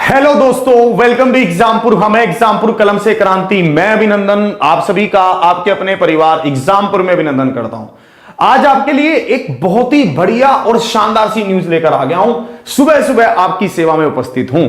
Hello दोस्तों, welcome to Exampur. हम एग्जामपुर कलम से क्रांति। मैं अभिनंदन आप सभी का आपके अपने परिवार एग्जामपुर में अभिनंदन करता हूं। आज आपके लिए एक बहुत ही बढ़िया और शानदार सी न्यूज लेकर आ गया हूं। सुबह सुबह आपकी सेवा में उपस्थित हूं।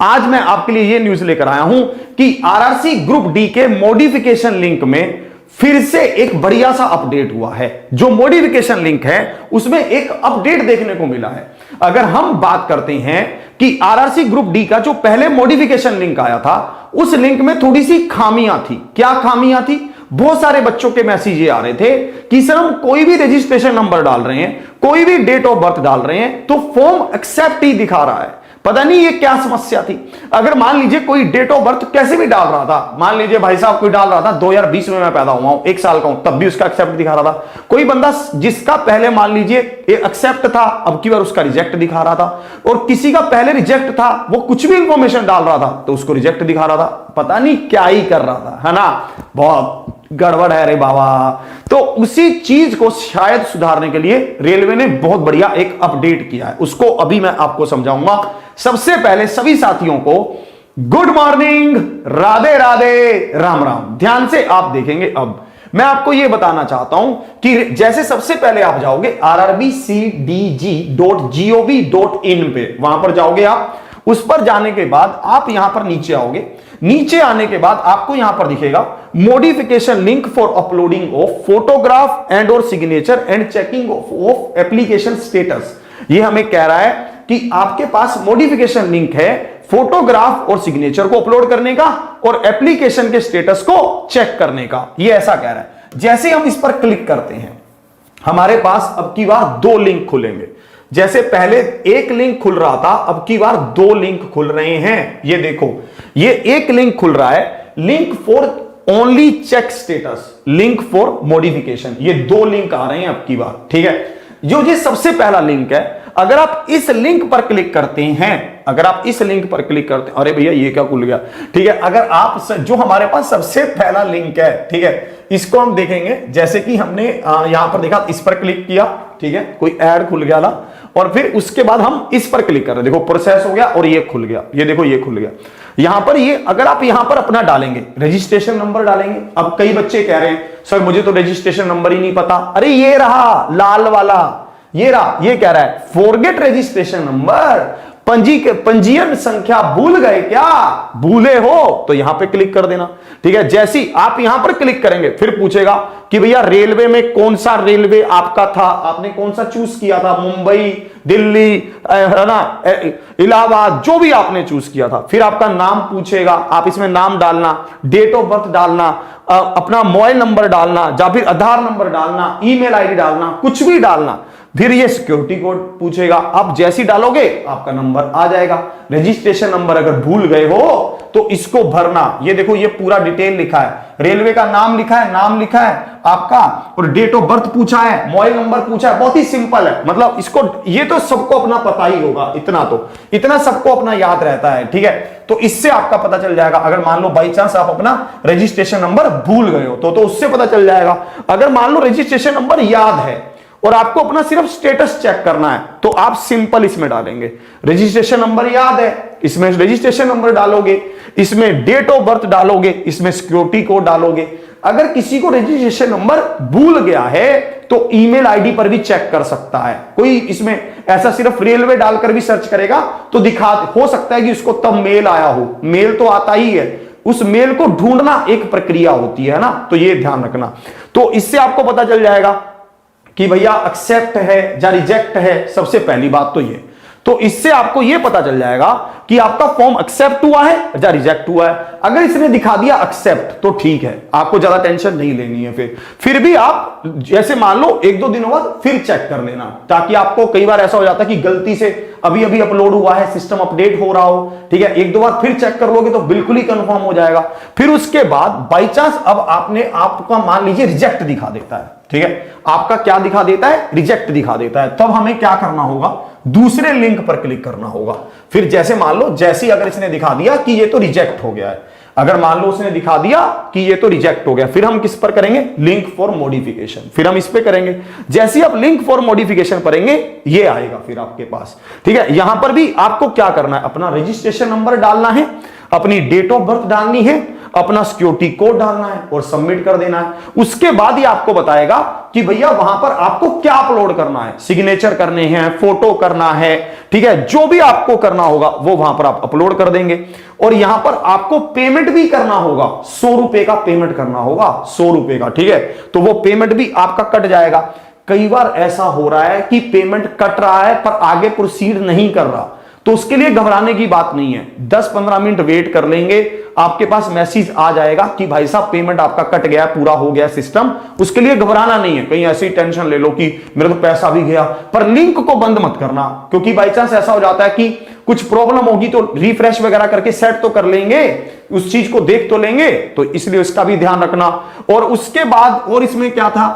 आज मैं आपके लिए यह न्यूज लेकर आया हूं कि आरआरसी ग्रुप डी के मॉडिफिकेशन लिंक में फिर से एक बढ़िया सा अपडेट हुआ है। जो मॉडिफिकेशन लिंक है उसमें एक अपडेट देखने को मिला है। अगर हम बात करते हैं कि आरआरसी ग्रुप डी का जो पहले मॉडिफिकेशन लिंक आया था उस लिंक में थोड़ी सी खामियां थी। क्या खामियां थी? बहुत सारे बच्चों के मैसेज ये आ रहे थे कि सर हम कोई भी रजिस्ट्रेशन नंबर डाल रहे हैं, कोई भी डेट ऑफ बर्थ डाल रहे हैं तो फॉर्म एक्सेप्ट ही दिखा रहा है। पता नहीं ये क्या समस्या थी। अगर मान लीजिए कोई डेट ऑफ बर्थ कैसे भी डाल रहा था, मान लीजिए भाई साहब कोई डाल रहा था 2020 में मैं पैदा हुआ हूं, 1 साल का हूं, तब भी उसका एक्सेप्ट दिखा रहा था। कोई बंदा जिसका पहले मान लीजिए एक्सेप्ट था, अब की बार उसका रिजेक्ट दिखा रहा था। और किसी का पहले रिजेक्ट था, वो कुछ भी इंफॉर्मेशन डाल रहा था तो उसको रिजेक्ट दिखा रहा था। पता नहीं क्या ही कर रहा था, है ना। बहुत गड़बड़ है रे बाबा। तो उसी चीज को शायद सुधारने के लिए रेलवे ने बहुत बढ़िया एक अपडेट किया है, उसको अभी मैं आपको समझाऊंगा। सबसे पहले सभी साथियों को गुड मॉर्निंग, राधे राधे, राम राम। ध्यान से आप देखेंगे। अब मैं आपको यह बताना चाहता हूं कि जैसे सबसे पहले आप जाओगे rrbcdg.gov.in पे, वहां पर जाओगे आप। उस पर जाने के बाद आप यहां पर नीचे आओगे। नीचे आने के बाद आपको यहां पर दिखेगा modification link for uploading of photograph and और signature and checking of application status. ये हमें कह रहा है कि आपके पास मॉडिफिकेशन लिंक है फोटोग्राफ और सिग्नेचर को अपलोड करने का और एप्लीकेशन के स्टेटस को चेक करने का। ये ऐसा कह रहा है। जैसे हम इस पर क्लिक करते हैं हमारे पास अब की बार 2 लिंक खुलेंगे। जैसे पहले एक लिंक खुल रहा था, अब की बार 2 लिंक खुल रहे हैं। ये देखो, ये एक लिंक खुल रहा है, link for only check status, link for modification. ये 2 लिंक आ रहे हैं अब की बार, ठीक है। जो ये सबसे पहला लिंक है, अगर आप इस लिंक पर क्लिक करते हैं, अगर आप इस लिंक पर क्लिक करते हैं, अरे भैया ये क्या खुल गया, ठीक है। अगर आप जो हमारे पास सबसे पहला लिंक है, ठीक है, इसको हम देखेंगे। जैसे कि हमने यहां पर देखा, इस पर क्लिक किया, ठीक है, कोई ऐड खुल गया ना, और फिर उसके बाद हम इस पर क्लिक कर रहे हैं, देखो प्रोसेस हो गया और ये खुल गया। ये देखो ये खुल गया। यहां पर ये अगर आप यहां पर अपना डालेंगे, रजिस्ट्रेशन नंबर डालेंगे। अब कई बच्चे कह रहे हैं सर मुझे तो रजिस्ट्रेशन नंबर ही नहीं पता। अरे ये रहा लाल वाला, ये रहा, ये कह रहा है फॉरगेट रजिस्ट्रेशन नंबर, पंजीयन संख्या भूल गए क्या? भूले हो तो यहां पे क्लिक कर देना, ठीक है। जैसी आप यहां पर क्लिक करेंगे फिर पूछेगा कि भैया रेलवे में कौन सा रेलवे आपका था, आपने कौन सा चूज किया था, मुंबई, दिल्ली, है ना, इलाहाबाद, जो भी आपने चूज किया था। फिर आपका नाम पूछेगा, आप इसमें नाम डालना, डेट ऑफ बर्थ डालना, अपना मोबाइल नंबर डालना, या फिर आधार नंबर डालना, ईमेल आईडी डालना, कुछ भी डालना। फिर ये सिक्योरिटी कोड पूछेगा, आप जैसी डालोगे आपका नंबर आ जाएगा। रजिस्ट्रेशन नंबर अगर भूल गए हो तो इसको भरना। ये देखो ये पूरा डिटेल लिखा है, रेलवे का नाम लिखा है, नाम लिखा है आपका, और डेट ऑफ बर्थ पूछा है, मोबाइल नंबर पूछा है। बहुत ही सिंपल है, मतलब इसको ये तो सबको अपना पता ही होगा, इतना सबको अपना याद रहता है, ठीक है। तो इससे आपका पता चल जाएगा। अगर मान लो बाई चांस आप अपना रजिस्ट्रेशन नंबर भूल गए हो तो उससे पता चल जाएगा। अगर मान लो रजिस्ट्रेशन नंबर याद है और आपको अपना सिर्फ स्टेटस चेक करना है तो आप सिंपल इसमें डालेंगे रजिस्ट्रेशन नंबर याद है, इसमें रजिस्ट्रेशन नंबर डालोगे, इसमें डेट ऑफ बर्थ डालोगे, इसमें सिक्योरिटी कोड डालोगे। अगर किसी को रजिस्ट्रेशन नंबर भूल गया है तो ईमेल आईडी पर भी चेक कर सकता है। कोई इसमें ऐसा सिर्फ रेलवे डालकर भी सर्च करेगा तो हो सकता है कि उसको तब मेल आया हो। मेल तो आता ही है, उस मेल को ढूंढना एक प्रक्रिया होती है ना, तो ये ध्यान रखना। तो इससे आपको पता चल जाएगा कि भैया एक्सेप्ट है या रिजेक्ट है। सबसे पहली बात तो ये, तो इससे आपको ये पता चल जाएगा कि आपका फॉर्म एक्सेप्ट हुआ है या रिजेक्ट हुआ है। अगर इसने दिखा दिया एक्सेप्ट तो ठीक है, आपको ज्यादा टेंशन नहीं लेनी है। फिर भी आप जैसे मान लो 1-2 दिनों बाद फिर चेक कर लेना, ताकि आपको कई बार ऐसा हो जाता है कि गलती से अभी अभी अपलोड हुआ है, सिस्टम अपडेट हो रहा हो, ठीक है। 1-2 बार फिर चेक कर लोगे तो बिल्कुल ही कंफर्म हो जाएगा। फिर उसके बाद बाई चांस अब आपका मान लीजिए रिजेक्ट दिखा देता है, ठीक है, आपका क्या दिखा देता है, रिजेक्ट दिखा देता है, तब हमें क्या करना होगा, दूसरे लिंक पर क्लिक करना होगा। फिर जैसे मान लो जैसे अगर इसने दिखा दिया कि ये तो रिजेक्ट हो गया है, अगर मान लो उसने दिखा दिया कि ये तो रिजेक्ट हो गया, फिर हम किस पर करेंगे, लिंक फॉर मॉडिफिकेशन, फिर हम इस पे करेंगे। जैसे ही आप लिंक फॉर मॉडिफिकेशन करेंगे ये आएगा फिर आपके पास, ठीक है। यहां पर भी आपको क्या करना है, अपना रजिस्ट्रेशन नंबर डालना है, अपनी डेट ऑफ बर्थ डालनी है, अपना सिक्योरिटी कोड डालना है और सबमिट कर देना है। उसके बाद ही आपको बताएगा कि भैया वहां पर आपको क्या अपलोड करना है, सिग्नेचर करने हैं, फोटो करना है, ठीक है। जो भी आपको करना होगा वो वहां पर आप अपलोड कर देंगे। और यहां पर आपको पेमेंट भी करना होगा, 100 रुपए का पेमेंट करना होगा, 100 रुपए का, ठीक है। तो वो पेमेंट भी आपका कट जाएगा। कई बार ऐसा हो रहा है कि पेमेंट कट रहा है पर आगे प्रोसीड नहीं कर रहा, तो उसके लिए घबराने की बात नहीं है। 10-15 मिनट वेट कर लेंगे, आपके पास मैसेज आ जाएगा कि भाई साहब पेमेंट आपका कट गया, पूरा हो गया सिस्टम। उसके लिए घबराना नहीं है, कहीं ऐसी टेंशन ले लो कि मेरा तो पैसा भी गया। पर लिंक को बंद मत करना, क्योंकि बाई चांस ऐसा हो जाता है कि कुछ प्रॉब्लम होगी तो रिफ्रेश वगैरह करके सेट तो कर लेंगे, उस चीज को देख तो लेंगे, तो इसलिए उसका भी ध्यान रखना। और उसके बाद और इसमें क्या था,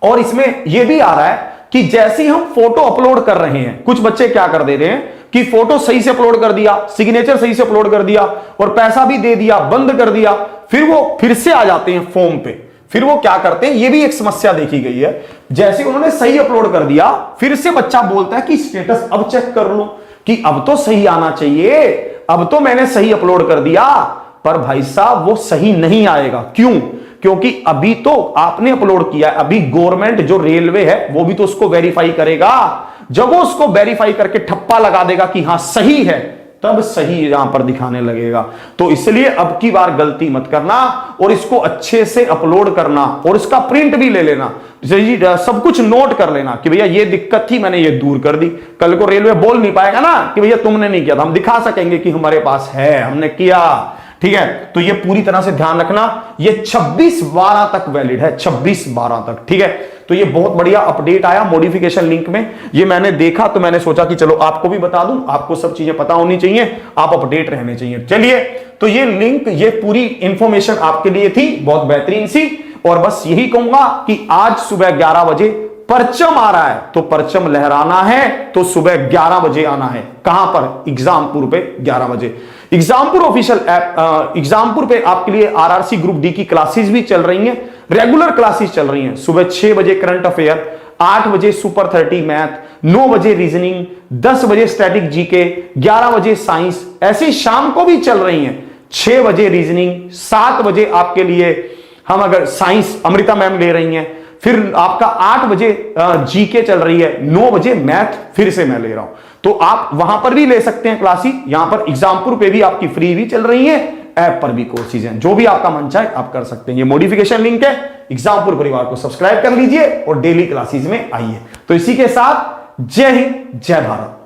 और इसमें यह भी आ रहा है कि जैसे ही हम फोटो अपलोड कर रहे हैं, कुछ बच्चे क्या कर दे रहे हैं कि फोटो सही से अपलोड कर दिया, सिग्नेचर सही से अपलोड कर दिया और पैसा भी दे दिया, बंद कर दिया, फिर वो फिर से आ जाते हैं फॉर्म पे। फिर वो क्या करते हैं, ये भी एक समस्या देखी गई है, जैसे उन्होंने सही अपलोड कर दिया, फिर से बच्चा बोलता है कि स्टेटस अब चेक कर लो कि अब तो सही आना चाहिए, अब तो मैंने सही अपलोड कर दिया। पर भाई साहब वो सही नहीं आएगा। क्यों? क्योंकि अभी तो आपने अपलोड किया है, अभी गवर्नमेंट जो रेलवे है वो भी तो उसको वेरीफाई करेगा। जब वो उसको वेरीफाई करके ठप्पा लगा देगा कि हां सही है, तब सही यहां पर दिखाने लगेगा। तो इसलिए अब की बार गलती मत करना और इसको अच्छे से अपलोड करना और इसका प्रिंट भी ले लेना, सब कुछ नोट कर लेना कि भैया ये दिक्कत थी, मैंने ये दूर कर दी। कल को रेलवे बोल नहीं पाएगा ना कि भैया तुमने नहीं किया था, हम दिखा सकेंगे कि हमारे पास है, हमने किया, ठीक है। तो ये पूरी तरह से ध्यान रखना, ये 26/12 तक वैलिड है, 26/12 तक, ठीक है। तो ये बहुत बढ़िया अपडेट आया मॉडिफिकेशन लिंक में, ये मैंने देखा तो मैंने सोचा कि चलो आपको भी बता दूं, आपको सब चीजें पता होनी चाहिए, आप अपडेट रहने चाहिए। चलिए, तो ये लिंक, ये पूरी इंफॉर्मेशन आपके लिए थी, बहुत बेहतरीन सी। और बस यही कहूंगा कि आज सुबह 11 बजे परचम आ रहा है, तो परचम लहराना है तो सुबह 11 बजे आना है। कहां पर? एग्जामपुर पे 11 बजे। एग्जामपुर ऑफिशियल ऐप, एग्जामपुर पे आपके लिए आरआरसी ग्रुप डी की क्लासेस भी चल रही हैं, रेगुलर क्लासेस चल रही हैं। सुबह 6 बजे करंट अफेयर, 8 बजे सुपर 30 मैथ, 9 बजे रीजनिंग, 10 बजे स्टैटिक जीके, 11 बजे साइंस, ऐसे शाम को भी चल रही हैं। 6 बजे रीजनिंग, 7 बजे आपके लिए हम अगर साइंस अमृता मैम ले रही हैं, फिर आपका 8 बजे जीके चल रही है, 9 बजे मैथ फिर से मैं ले रहा हूं। तो आप वहां पर भी ले सकते हैं क्लासेस, यहां पर एग्जामपुर पे भी आपकी फ्री भी चल रही है, ऐप पर भी कोर्सेज हैं, जो भी आपका मन चाहे आप कर सकते हैं। ये मॉडिफिकेशन लिंक है, एग्जामपुर परिवार को सब्सक्राइब कर लीजिए और डेली क्लासेस में आइए। तो इसी के साथ जय हिंद, जय भारत।